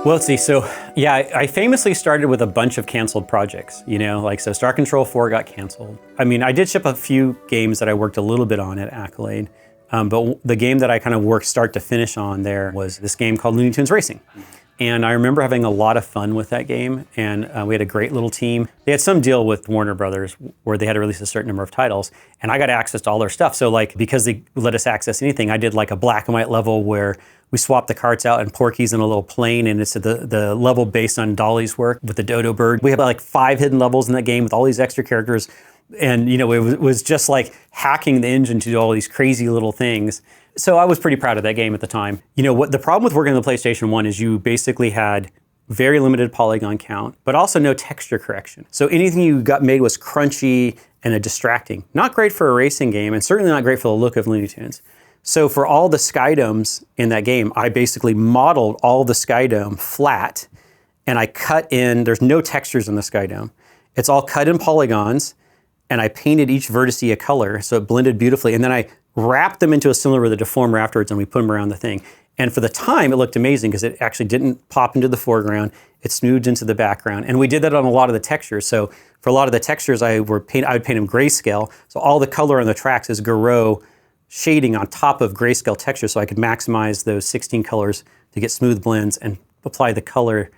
Well, let's see. So, yeah, I famously started with a bunch of canceled projects, so Star Control 4 got canceled. I mean, I did ship a few games that I worked a little bit on at Accolade, but the game that I kind of worked start to finish on there was this game called Looney Tunes Racing. And I remember having a lot of fun with that game, and we had a great little team. They had some deal with Warner Brothers where they had to release a certain number of titles, and I got access to all their stuff. So because they let us access anything, I did like a black and white level where we swapped the carts out and Porky's in a little plane, and it's the level based on Dolly's work with the dodo bird. We had like 5 hidden levels in that game with all these extra characters, and it was just like hacking the engine to do all these crazy little things. So I was pretty proud of that game at the time. What the problem with working on the PlayStation 1 is you basically had very limited polygon count, but also no texture correction. So anything you got made was crunchy and distracting. Not great for a racing game, and certainly not great for the look of Looney Tunes. So for all the Skydomes in that game, I basically modeled all the Skydome flat, and I cut in, there's no textures in the Skydome. It's all cut in polygons, and I painted each vertice a color, so it blended beautifully, and then I wrapped them into a cylinder with a deformer afterwards, and we put them around the thing. And for the time, it looked amazing because it actually didn't pop into the foreground. It smoothed into the background. And we did that on a lot of the textures. So for a lot of the textures, I would paint them grayscale. So all the color on the tracks is Garot shading on top of grayscale texture, so I could maximize those 16 colors to get smooth blends and apply the color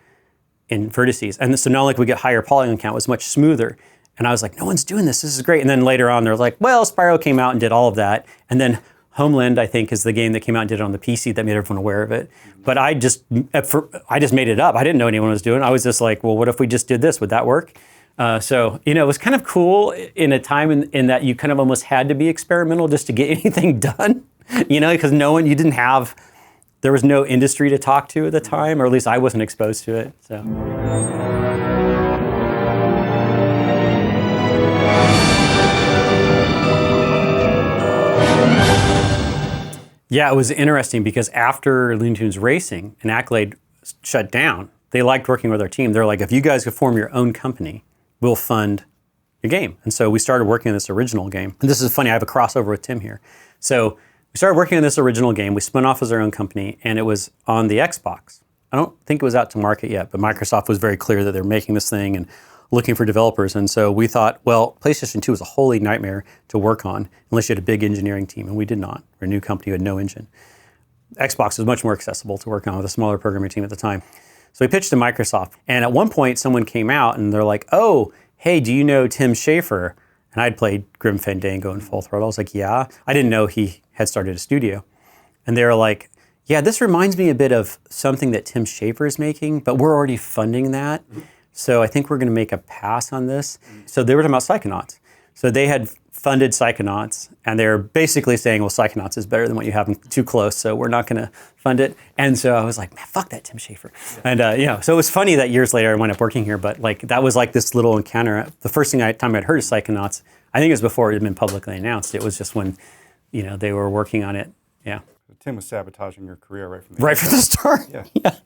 in vertices. And so not only could we get higher polygon count, it was much smoother. And I was like, no one's doing this. This is great. And then later on, they're like, well, Spyro came out and did all of that. And then Homeland, I think, is the game that came out and did it on the PC that made everyone aware of it. But I just made it up. I didn't know anyone was doing it. I was just like, well, what if we just did this? Would that work? So it was kind of cool in a time in that you kind of almost had to be experimental just to get anything done, because there was no industry to talk to at the time, or at least I wasn't exposed to it. So. Yeah, it was interesting because after Looney Tunes Racing and Accolade shut down, they liked working with our team. They're like, if you guys could form your own company, we'll fund your game. And so we started working on this original game. And this is funny, I have a crossover with Tim here. So we started working on this original game. We spun off as our own company, and it was on the Xbox. I don't think it was out to market yet, but Microsoft was very clear that they're making this thing and looking for developers. And so we thought, well, PlayStation 2 was a holy nightmare to work on unless you had a big engineering team, and we did not. We're a new company who had no engine. Xbox was much more accessible to work on with a smaller programming team at the time. So we pitched to Microsoft, and at one point someone came out and they're like, oh, hey, do you know Tim Schafer? And I'd played Grim Fandango and Full Throttle. I was like, yeah. I didn't know he had started a studio. And they were like, yeah, this reminds me a bit of something that Tim Schafer is making, but we're already funding that. So I think we're going to make a pass on this. So they were talking about Psychonauts. So they had funded Psychonauts, and they were basically saying, well, Psychonauts is better than what you have too close, so we're not going to fund it. And so I was like, man, fuck that Tim Schafer. And so it was funny that years later I wound up working here, but that was like this little encounter. The first time I'd heard of Psychonauts, I think it was before it had been publicly announced. It was just when, they were working on it. Yeah. Tim was sabotaging your career right from the start. Yeah.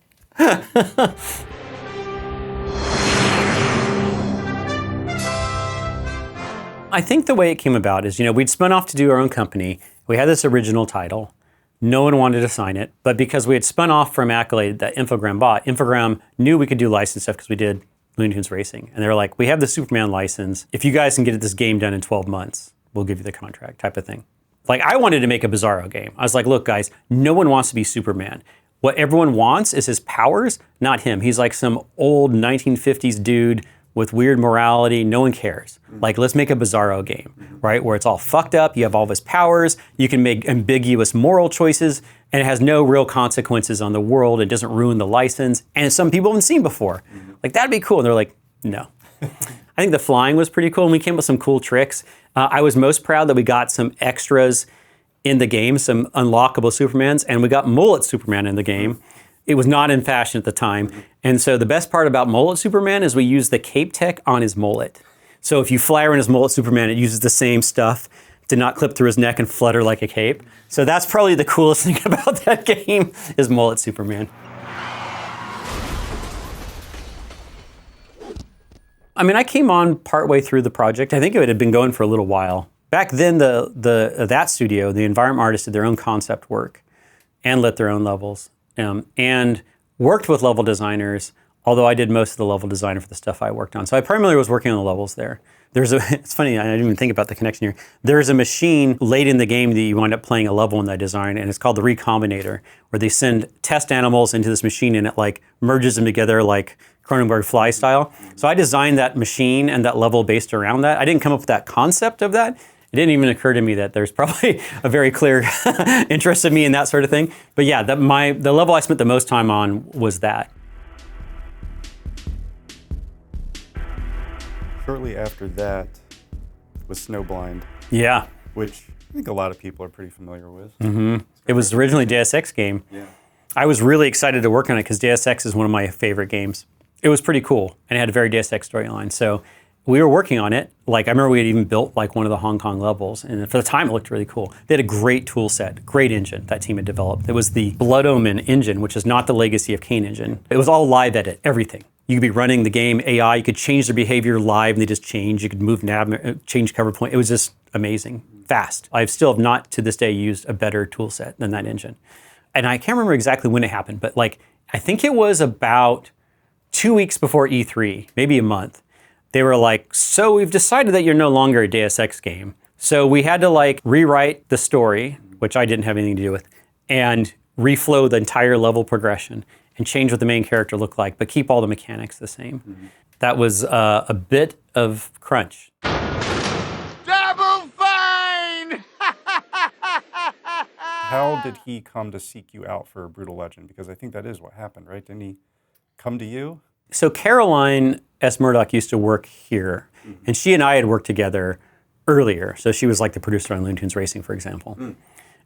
I think the way it came about is, we'd spun off to do our own company. We had this original title. No one wanted to sign it, but because we had spun off from Accolade that Infogram bought, Infogram knew we could do license stuff because we did Looney Tunes Racing. And they were like, we have the Superman license. If you guys can get this game done in 12 months, we'll give you the contract, type of thing. I wanted to make a Bizarro game. I was like, look, guys, no one wants to be Superman. What everyone wants is his powers, not him. He's like some old 1950s dude with weird morality. No one cares. Let's make a Bizarro game, right? Where it's all fucked up. You have all of his powers. You can make ambiguous moral choices, and it has no real consequences on the world. It doesn't ruin the license. And some people haven't seen before. That'd be cool. And they're like, no. I think the flying was pretty cool, and we came up with some cool tricks. I was most proud that we got some extras in the game, some unlockable Supermans, and we got Mullet Superman in the game. It was not in fashion at the time. And so the best part about Mullet Superman is we use the cape tech on his mullet. So if you fly around his Mullet Superman, it uses the same stuff to not clip through his neck and flutter like a cape. So that's probably the coolest thing about that game is Mullet Superman. I came on partway through the project. I think it had been going for a little while. Back then, that studio, the environment artists did their own concept work and lit their own levels. And worked with level designers, although I did most of the level design for the stuff I worked on. So I primarily was working on the levels there. It's funny, I didn't even think about the connection here. There's a machine late in the game that you wind up playing a level in that design, and it's called the Recombinator, where they send test animals into this machine and it like merges them together like Cronenberg fly style. So I designed that machine and that level based around that. I didn't come up with that concept of that. It didn't even occur to me that there's probably a very clear interest in me in that sort of thing. But yeah, the level I spent the most time on was that. Shortly after that was Snowblind. Yeah. Which I think a lot of people are pretty familiar with. Mm-hmm. It was originally a Deus Ex game. Yeah. I was really excited to work on it because Deus Ex is one of my favorite games. It was pretty cool, and it had a very Deus Ex storyline. So we were working on it. Like, I remember we had even built like one of the Hong Kong levels, and for the time it looked really cool. They had a great tool set, great engine that team had developed. It was the Blood Omen engine, which is not the Legacy of Kain engine. It was all live edit, everything. You could be running the game AI, you could change their behavior live and they just change. You could move nav, change cover point. It was just amazing, fast. I still have not to this day used a better tool set than that engine. And I can't remember exactly when it happened, but like, I think it was about 2 weeks before E3, maybe a month. They were like, so we've decided that you're no longer a Deus Ex game. So we had to like rewrite the story, which I didn't have anything to do with, and reflow the entire level progression and change what the main character looked like, but keep all the mechanics the same. Mm-hmm. That was a bit of crunch. Double fine! How did he come to seek you out for Brütal Legend? Because I think that is what happened, right? Didn't he come to you? So Caroline S. Murdoch used to work here, and she and I had worked together earlier. So she was like the producer on Looney Tunes Racing, for example.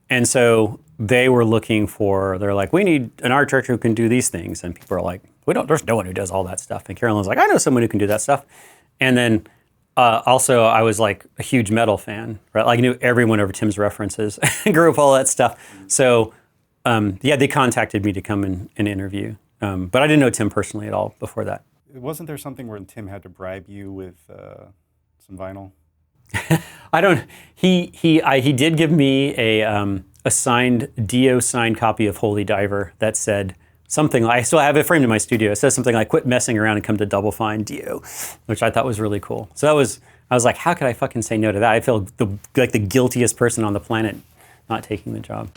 And so they were looking for, they're like, we need an art director who can do these things. And people are like, there's no one who does all that stuff. And Caroline's like, I know someone who can do that stuff. And then also I was like a huge metal fan, right? Like I knew everyone over Tim's references, grew up all that stuff. So yeah, they contacted me to come and interview. But I didn't know Tim personally at all before that. Wasn't there something where Tim had to bribe you with some vinyl? He did give me a signed Dio signed copy of Holy Diver that said something like, I still have it framed in my studio. It says something like, quit messing around and come to Double Fine Dio, which I thought was really cool. So I was like, how could I fucking say no to that? I feel like the guiltiest person on the planet not taking the job.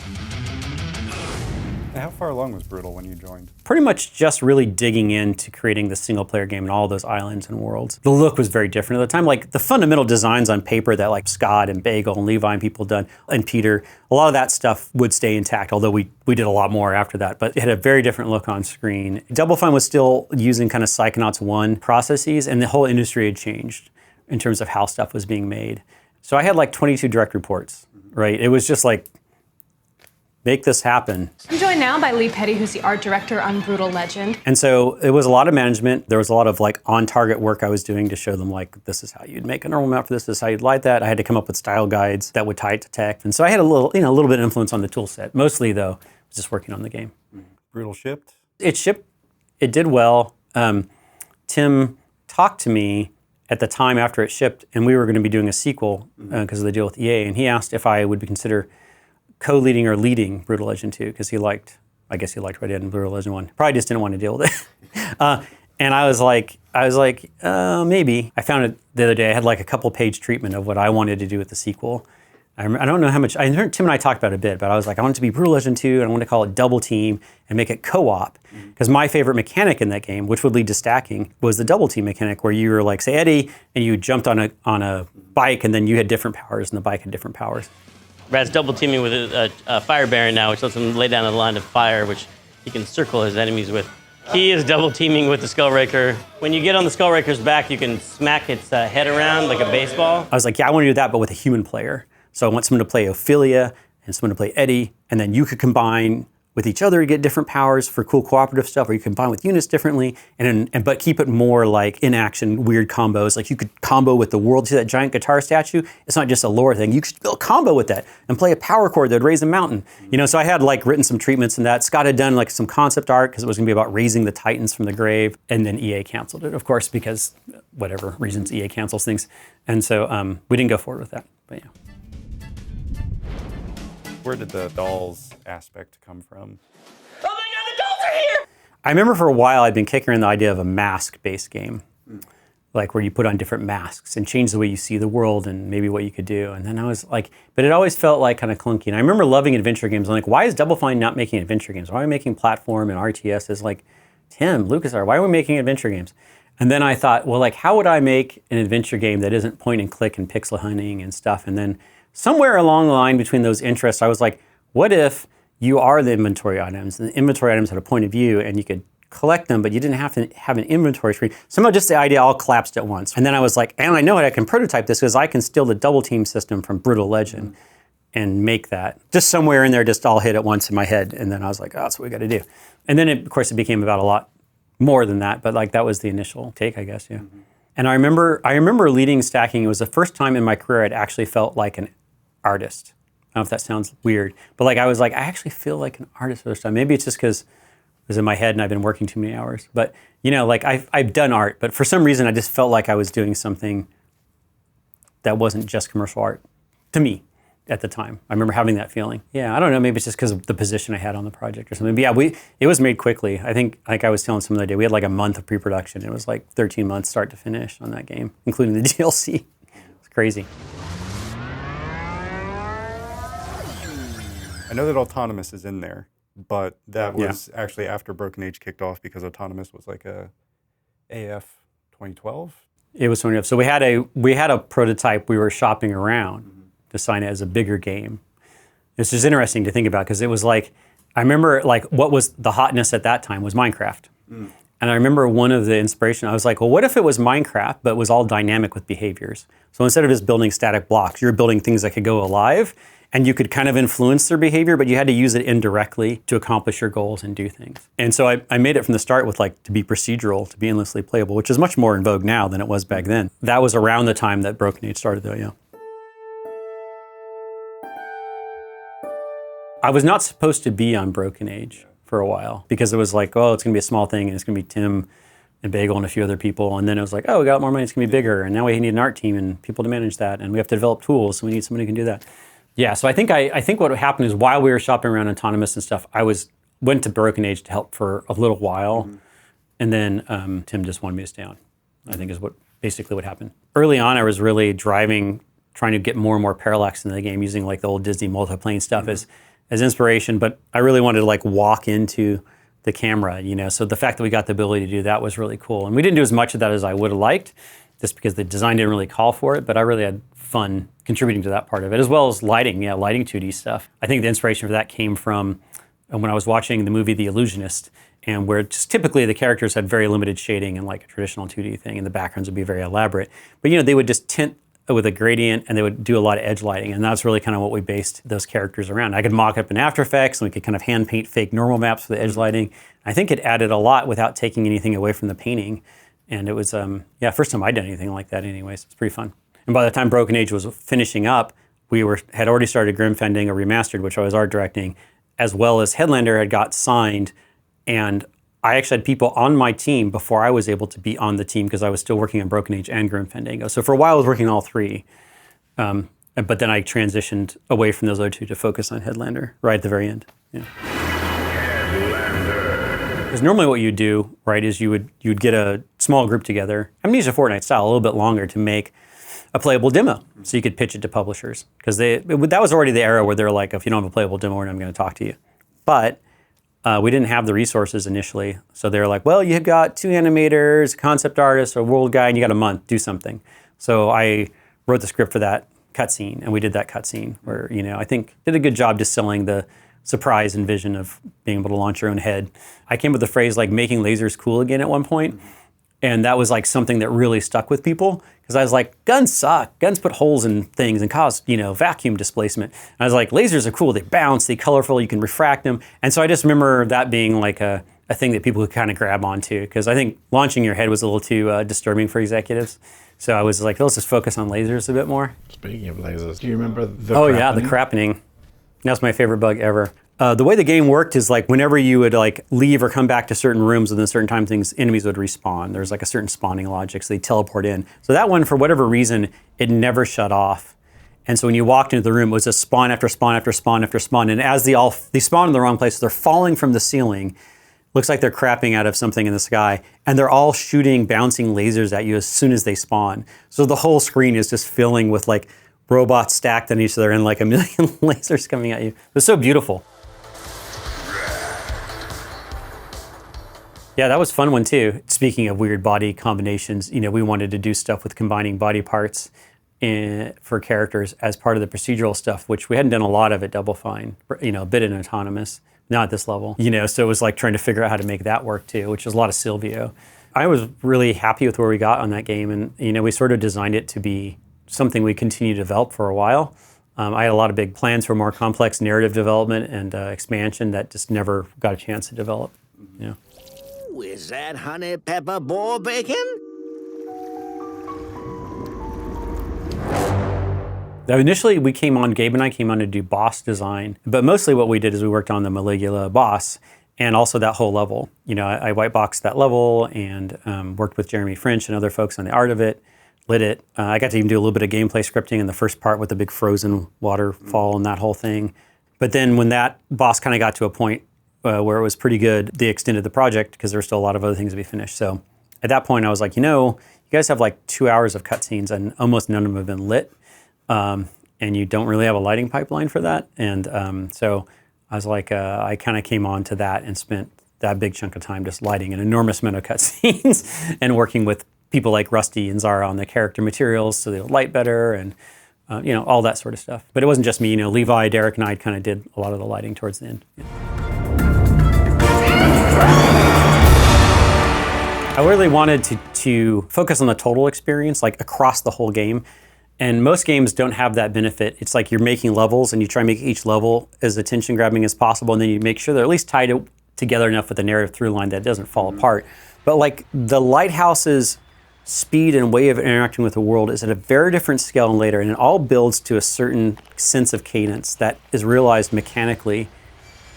How far along was Brütal when you joined? Pretty much just really digging into creating the single player game and all those islands and worlds. The look was very different at the time. Like the fundamental designs on paper that like Scott and Bagel and Levi and people done, and Peter, a lot of that stuff would stay intact, although we did a lot more after that. But it had a very different look on screen. Double Fine was still using kind of Psychonauts 1 processes, and the whole industry had changed in terms of how stuff was being made. So I had like 22 direct reports, right? It was just like, make this happen. I'm joined now by Lee Petty, who's the art director on Brütal Legend. And so it was a lot of management. There was a lot of like on-target work I was doing to show them like, this is how you'd make a normal map for this, this is how you'd light that. I had to come up with style guides that would tie it to tech. And so I had a little bit of influence on the tool set. Mostly though, I was just working on the game. Brütal shipped? It shipped, it did well. Tim talked to me at the time after it shipped, and we were going to be doing a sequel because of the deal with EA, and he asked if I would consider co-leading or leading Brütal Legend 2, because I guess he liked what I did in Brütal Legend 1. Probably just didn't want to deal with it. And I was like, maybe. I found it the other day. I had like a couple page treatment of what I wanted to do with the sequel. I don't know how much, I heard Tim and I talked about it a bit, but I was like, I want it to be Brütal Legend 2, and I want to call it Double Team and make it co-op. Because my favorite mechanic in that game, which would lead to stacking, was the Double Team mechanic, where you were like, say, Eddie, and you jumped on a bike, and then you had different powers, and the bike had different powers. Brad's double teaming with a fire baron now, which lets him lay down a line of fire, which he can circle his enemies with. He is double teaming with the Skullraker. When you get on the Skullraker's back, you can smack its head around like a baseball. I was like, yeah, I want to do that, but with a human player. So I want someone to play Ophelia and someone to play Eddie, and then you could combine with each other to get different powers for cool cooperative stuff, or you combine with units differently, but keep it more like in action, weird combos. Like you could combo with the world. See that giant guitar statue? It's not just a lore thing. You could build a combo with that and play a power chord that would raise a mountain. You know, so I had like written some treatments in that. Scott had done like some concept art because it was going to be about raising the Titans from the grave, and then EA canceled it, of course, because whatever reasons EA cancels things. And so we didn't go forward with that, but yeah. Where did the dolls aspect come from? Oh my God, the dolls are here! I remember for a while I'd been kicking around the idea of a mask-based game, like where you put on different masks and change the way you see the world and maybe what you could do. And then I was like, but it always felt like kind of clunky. And I remember loving adventure games. I'm like, why is Double Fine not making adventure games? Why are we making platform and RTS? Is like, Tim, LucasArts, why are we making adventure games? And then I thought, well, like, how would I make an adventure game that isn't point and click and pixel hunting and stuff? And then somewhere along the line between those interests, I was like, what if you are the inventory items, and the inventory items had a point of view, and you could collect them, but you didn't have to have an inventory screen. Somehow just the idea all collapsed at once. And then I was like, and I know I can prototype this because I can steal the double team system from Brütal Legend and make that. Just somewhere in there, just all hit at once in my head. And then I was like, oh, that's what we got to do. And then, of course, it became about a lot more than that, but like that was the initial take, I guess, yeah. And I remember leading stacking. It was the first time in my career I'd actually felt like an artist. I don't know if that sounds weird, but like I was like, I actually feel like an artist for this time. Maybe it's just because it was in my head and I've been working too many hours. But you know, like I've done art, but for some reason I just felt like I was doing something that wasn't just commercial art to me at the time. I remember having that feeling. Yeah, I don't know, maybe it's just because of the position I had on the project or something. But yeah, it was made quickly. I think, like I was telling someone the other day, we had like a month of pre-production. It was like 13 months start to finish on that game, including the DLC. It's crazy. I know that Autonomous is in there, but that was actually after Broken Age kicked off because Autonomous was like a AF 2012. It was 2012. So we had a prototype we were shopping around to sign it as a bigger game. It's just interesting to think about because it was like, I remember like what was the hotness at that time was Minecraft. And I remember one of the inspiration, I was like, well, what if it was Minecraft, but it was all dynamic with behaviors? So instead of just building static blocks, you're building things that could go alive and you could kind of influence their behavior, but you had to use it indirectly to accomplish your goals and do things. And so I made it from the start with like to be procedural, to be endlessly playable, which is much more in vogue now than it was back then. That was around the time that Broken Age started though, yeah. I was not supposed to be on Broken Age for a while because it was like, oh, it's going to be a small thing and it's going to be Tim and Bagel and a few other people. And then it was like, oh, we got more money, it's going to be bigger. And now we need an art team and people to manage that. And we have to develop tools, so we need somebody who can do that. Yeah, so I think what happened is while we were shopping around Autonomous and stuff, I went to Broken Age to help for a little while. And then Tim just wanted me to stay on, I think is basically what happened. Early on, I was really trying to get more and more parallax into the game using like the old Disney multiplane stuff as inspiration, but I really wanted to like walk into the camera, you know, so the fact that we got the ability to do that was really cool. And we didn't do as much of that as I would have liked, just because the design didn't really call for it, but I really had fun contributing to that part of it, as well as lighting 2D stuff. I think the inspiration for that came from when I was watching the movie The Illusionist, and where just typically the characters had very limited shading and like a traditional 2D thing, and the backgrounds would be very elaborate. But you know, they would just tint with a gradient, and they would do a lot of edge lighting, and that's really kind of what we based those characters around. I could mock up in After Effects, and we could kind of hand paint fake normal maps for the edge lighting. I think it added a lot without taking anything away from the painting, and it was, first time I'd done anything like that anyways. It's pretty fun. And by the time Broken Age was finishing up, we had already started Grim Fending, a remastered, which I was art directing, as well as Headlander had got signed, and I actually had people on my team before I was able to be on the team because I was still working on Broken Age and Grim Fandango. So for a while I was working on all three, but then I transitioned away from those other two to focus on Headlander right at the very end. Yeah. Because normally what you do, right, is you'd get a small group together, Amnesia Fortnite style, a little bit longer, to make a playable demo, so you could pitch it to publishers. Because that was already the era where they're like, if you don't have a playable demo, we're not going to talk to you. But we didn't have the resources initially, so they were like, well, you've got 2 animators, a concept artist, a world guy, and you got a month, do something. So I wrote the script for that cutscene, and we did that cutscene where, you know, I think did a good job just selling the surprise and vision of being able to launch your own head. I came with the phrase like making lasers cool again at one point, and that was like something that really stuck with people, because I was like, guns suck. Guns put holes in things and cause, you know, vacuum displacement. And I was like, lasers are cool. They bounce, they're colorful, you can refract them. And so I just remember that being like a thing that people could kind of grab onto, because I think launching your head was a little too disturbing for executives. So I was like, let's just focus on lasers a bit more. Speaking of lasers, do you remember the yeah, the crappening. That's my favorite bug ever. The way the game worked is like whenever you would like leave or come back to certain rooms within a certain time, enemies would respawn. There's like a certain spawning logic, so they teleport in. So that one, for whatever reason, it never shut off. And so when you walked into the room, it was a spawn after spawn after spawn after spawn. And as they spawn in the wrong place, so they're falling from the ceiling. looks like they're crapping out of something in the sky, and they're all shooting bouncing lasers at you as soon as they spawn. So the whole screen is just filling with like robots stacked on each other and like a million lasers coming at you. It was so beautiful. Yeah, that was a fun one too. Speaking of weird body combinations, you know, we wanted to do stuff with combining body parts for characters as part of the procedural stuff, which we hadn't done a lot of at Double Fine, you know, a bit in Autonomous, not at this level. You know, so it was like trying to figure out how to make that work too, which was a lot of Silvio. I was really happy with where we got on that game, and you know, we sort of designed it to be something we continue to develop for a while. I had a lot of big plans for more complex narrative development and expansion that just never got a chance to develop. Yeah. Ooh, is that honey pepper boar bacon? Now, initially, Gabe and I came on to do boss design, but mostly what we did is we worked on the Maligula boss and also that whole level. You know, I whiteboxed that level and worked with Jeremy French and other folks on the art of it, lit it. I got to even do a little bit of gameplay scripting in the first part with the big frozen waterfall and that whole thing. But then when that boss kind of got to a point where it was pretty good, they extended the project because there were still a lot of other things to be finished. So at that point, I was like, you know, you guys have like 2 hours of cutscenes and almost none of them have been lit. And you don't really have a lighting pipeline for that. And so I was like, I kind of came on to that and spent that big chunk of time just lighting an enormous amount of cutscenes and working with people like Rusty and Zara on the character materials so they'll light better and, you know, all that sort of stuff. But it wasn't just me, you know, Levi, Derek, and I kind of did a lot of the lighting towards the end. Yeah. I really wanted to focus on the total experience, like across the whole game. And most games don't have that benefit. It's like you're making levels and you try to make each level as attention grabbing as possible, and then you make sure they're at least tied together enough with the narrative through line that it doesn't fall apart. But like the Lighthouse's speed and way of interacting with the world is at a very different scale and later, and it all builds to a certain sense of cadence that is realized mechanically,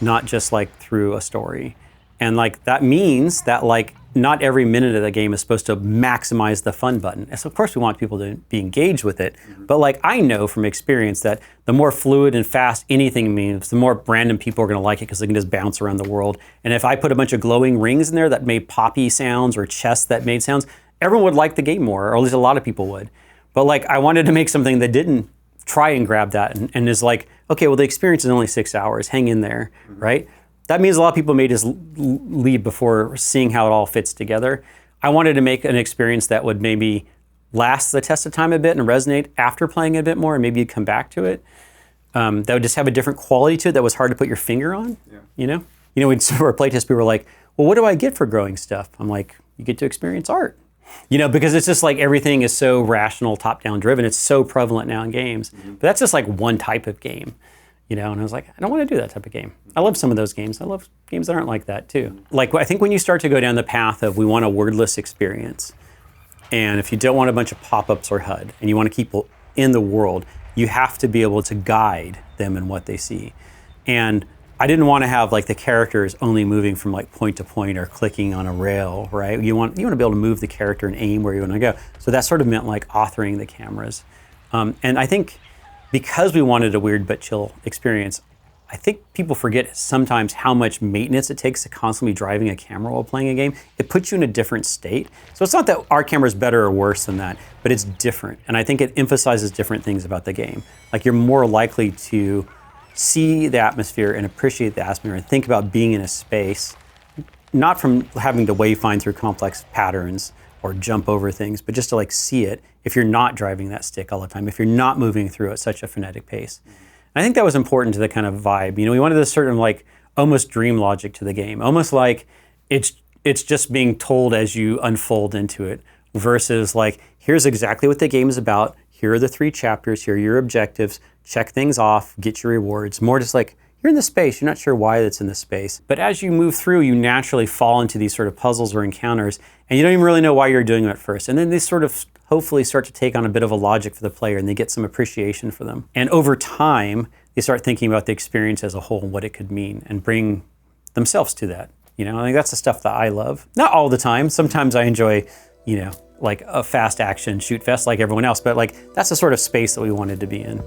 not just like through a story. And like that means that like not every minute of the game is supposed to maximize the fun button. And so of course we want people to be engaged with it, but like I know from experience that the more fluid and fast anything moves, the more random people are gonna like it because they can just bounce around the world. And if I put a bunch of glowing rings in there that made poppy sounds or chests that made sounds, everyone would like the game more, or at least a lot of people would. But like I wanted to make something that didn't try and grab that and is like, okay, well the experience is only 6 hours, hang in there, right? That means a lot of people may just leave before seeing how it all fits together. I wanted to make an experience that would maybe last the test of time a bit and resonate after playing it a bit more, and maybe you'd come back to it. That would just have a different quality to it that was hard to put your finger on. Yeah. You know, when for a playtest, people were like, "Well, what do I get for growing stuff?" I'm like, "You get to experience art." You know, because it's just like everything is so rational, top-down driven. It's so prevalent now in games. But that's just like one type of game. You know, and I was like, I don't want to do that type of game. I love some of those games. I love games that aren't like that too. Like, I think when you start to go down the path of we want a wordless experience, and if you don't want a bunch of pop-ups or HUD, and you want to keep people in the world, you have to be able to guide them in what they see. And I didn't want to have like the characters only moving from like point to point or clicking on a rail, right? You want to be able to move the character and aim where you want to go. So that sort of meant like authoring the cameras. And I think because we wanted a weird but chill experience, I think people forget sometimes how much maintenance it takes to constantly be driving a camera while playing a game. It puts you in a different state. So it's not that our camera is better or worse than that, but it's different. And I think it emphasizes different things about the game. Like you're more likely to see the atmosphere and appreciate the atmosphere and think about being in a space, not from having to wayfind through complex patterns or jump over things, but just to like see it if you're not driving that stick all the time, if you're not moving through at such a frenetic pace. And I think that was important to the kind of vibe. You know, we wanted a certain like almost dream logic to the game, almost like it's just being told as you unfold into it versus like, here's exactly what the game is about. Here are the 3 chapters, here are your objectives, check things off, get your rewards. More just like, you're in the space, you're not sure why it's in the space. But as you move through, you naturally fall into these sort of puzzles or encounters, and you don't even really know why you're doing them at first. And then they sort of hopefully start to take on a bit of a logic for the player, and they get some appreciation for them. And over time, they start thinking about the experience as a whole and what it could mean, and bring themselves to that. You know, I think that's the stuff that I love. Not all the time. Sometimes I enjoy, you know, like a fast action shoot fest like everyone else, but like that's the sort of space that we wanted to be in.